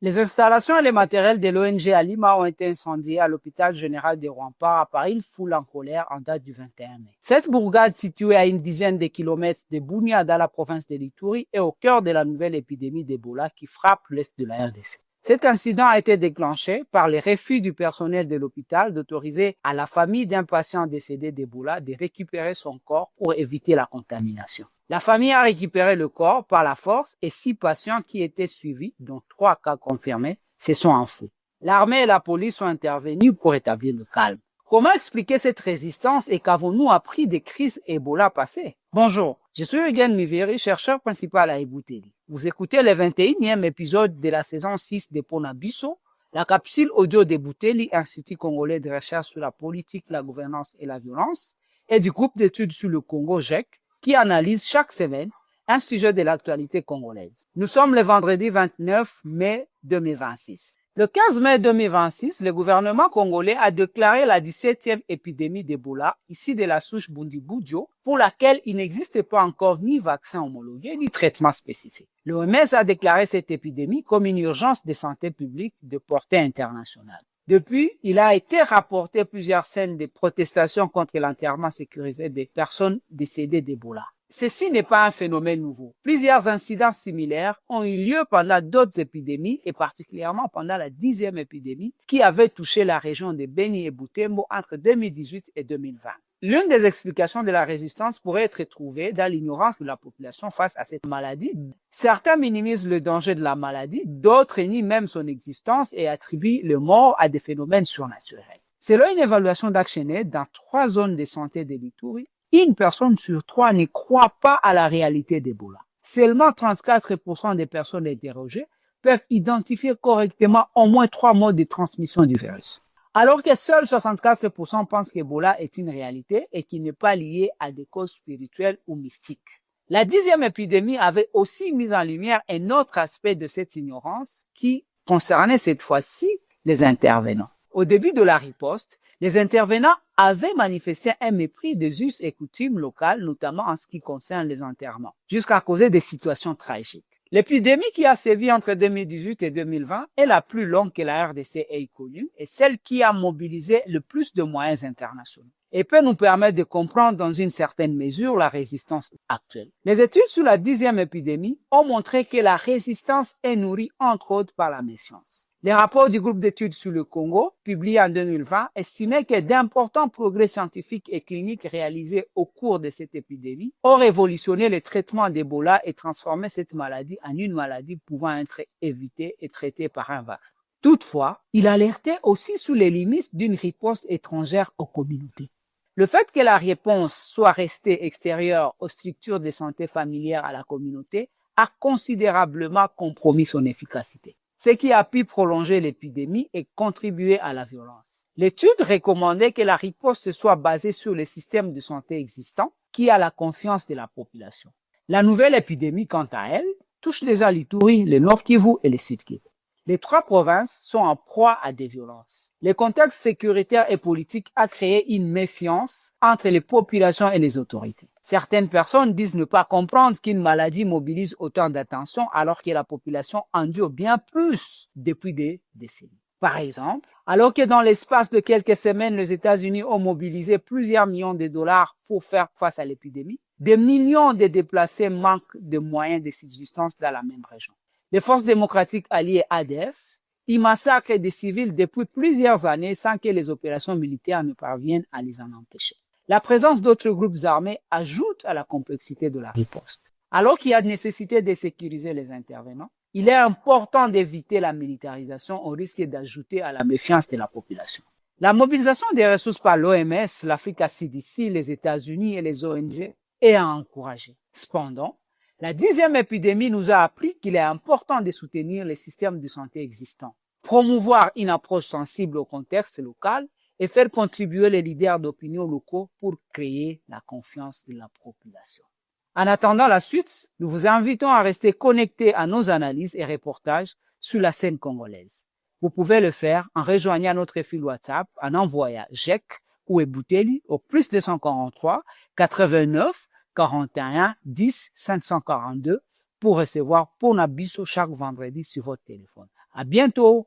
Les installations et les matériels de l'ONG à Lima ont été incendiés à l'hôpital général des Remparts à Paris, une foule en colère en date du 21 mai. Cette bourgade située à une dizaine de kilomètres de Bunia dans la province de l'Ituri est au cœur de la nouvelle épidémie d'Ebola qui frappe l'est de la RDC. Cet incident a été déclenché par le refus du personnel de l'hôpital d'autoriser à la famille d'un patient décédé d'Ebola de récupérer son corps pour éviter la contamination. La famille a récupéré le corps par la force et 6 patients qui étaient suivis, dont 3 cas confirmés, se sont enfuis. L'armée et la police sont intervenus pour établir le calme. Comment expliquer cette résistance et qu'avons-nous appris des crises Ebola passées? Bonjour, je suis Eugen Miveri, chercheur principal à Eboutéli. Vous écoutez le 21e épisode de la saison 6 de Pona Bisso, la capsule audio d'Eboutéli, Institut congolais de recherche sur la politique, la gouvernance et la violence, et du groupe d'études sur le Congo GEC, qui analyse chaque semaine un sujet de l'actualité congolaise. Nous sommes le vendredi 29 mai 2026. Le 15 mai 2026, le gouvernement congolais a déclaré la 17e épidémie d'Ebola, issue de la souche Bundibugyo, pour laquelle il n'existe pas encore ni vaccin homologué ni traitement spécifique. L'OMS a déclaré cette épidémie comme une urgence de santé publique de portée internationale. Depuis, il a été rapporté plusieurs scènes de protestations contre l'enterrement sécurisé des personnes décédées d'Ebola. Ceci n'est pas un phénomène nouveau. Plusieurs incidents similaires ont eu lieu pendant d'autres épidémies et particulièrement pendant la 10e épidémie qui avait touché la région de Beni et Butembo entre 2018 et 2020. L'une des explications de la résistance pourrait être trouvée dans l'ignorance de la population face à cette maladie. Certains minimisent le danger de la maladie, d'autres nient même son existence et attribuent le mort à des phénomènes surnaturels. Selon une évaluation d'ActionAid dans 3 zones de santé de l'Ituri, une personne sur 3 ne croit pas à la réalité d'Ebola. Seulement 34% des personnes interrogées peuvent identifier correctement au moins 3 modes de transmission du virus. Alors que seuls 64% pensent qu'Ebola est une réalité et qu'il n'est pas lié à des causes spirituelles ou mystiques. La 10e épidémie avait aussi mis en lumière un autre aspect de cette ignorance qui concernait cette fois-ci les intervenants. Au début de la riposte, les intervenants avaient manifesté un mépris des us et coutumes locales, notamment en ce qui concerne les enterrements, jusqu'à causer des situations tragiques. L'épidémie qui a sévi entre 2018 et 2020 est la plus longue que la RDC ait connue et celle qui a mobilisé le plus de moyens internationaux et peut nous permettre de comprendre dans une certaine mesure la résistance actuelle. Les études sur la 10e épidémie ont montré que la résistance est nourrie entre autres par la méfiance. Les rapports du groupe d'études sur le Congo, publiés en 2020, estimaient que d'importants progrès scientifiques et cliniques réalisés au cours de cette épidémie ont révolutionné le traitement d'Ebola et transformé cette maladie en une maladie pouvant être évitée et traitée par un vaccin. Toutefois, il alertait aussi sur les limites d'une riposte étrangère aux communautés. Le fait que la réponse soit restée extérieure aux structures de santé familières à la communauté a considérablement compromis son efficacité, ce qui a pu prolonger l'épidémie et contribuer à la violence. L'étude recommandait que la riposte soit basée sur les systèmes de santé existants qui a la confiance de la population. La nouvelle épidémie, quant à elle, touche déjà l'Ituri, le Nord Kivu et le Sud Kivu. Les 3 provinces sont en proie à des violences. Le contexte sécuritaire et politique a créé une méfiance entre les populations et les autorités. Certaines personnes disent ne pas comprendre qu'une maladie mobilise autant d'attention alors que la population endure bien plus depuis des décennies. Par exemple, alors que dans l'espace de quelques semaines, les États-Unis ont mobilisé plusieurs millions de dollars pour faire face à l'épidémie, des millions de déplacés manquent de moyens de subsistance dans la même région. Les forces démocratiques alliées ADF y massacrent des civils depuis plusieurs années sans que les opérations militaires ne parviennent à les en empêcher. La présence d'autres groupes armés ajoute à la complexité de la riposte. Alors qu'il y a nécessité de sécuriser les intervenants, il est important d'éviter la militarisation au risque d'ajouter à la méfiance de la population. La mobilisation des ressources par l'OMS, l'Africa CDC, les États-Unis et les ONG est à encourager. Cependant, la 10e épidémie nous a appris qu'il est important de soutenir les systèmes de santé existants, promouvoir une approche sensible au contexte local et faire contribuer les leaders d'opinion locaux pour créer la confiance de la population. En attendant la suite, nous vous invitons à rester connectés à nos analyses et reportages sur la scène congolaise. Vous pouvez le faire en rejoignant notre fil WhatsApp, en envoyant GEC ou Eboutéli au plus 243 89 41 10 542 pour recevoir Pona Bisso chaque vendredi sur votre téléphone. À bientôt!